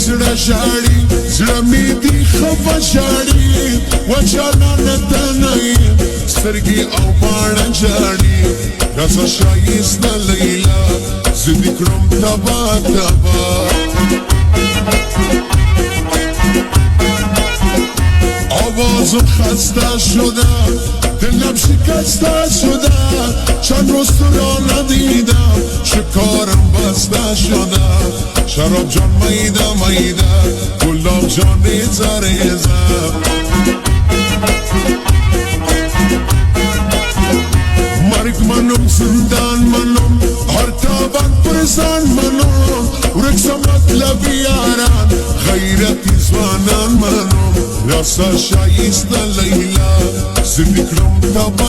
زړه ژاړي زړه مې دي خفه ژاړي وجانانه ته نه یې سترګې او باڼه ژاړي راسه ښایسته لیلا زه دې کړم تبا تبا آوازم خسته شده دلم شکسته شده چند روز تو را ندیدم شکارم بسته شده شراب جان میده میده گلاب جان ریزه ریزه مرگ منم زندان منم هر تابان پرزان منم ورکسا مطلبی یاران غیرتی زوانان منم راسا شایسته لیلا زه دې کړم تبا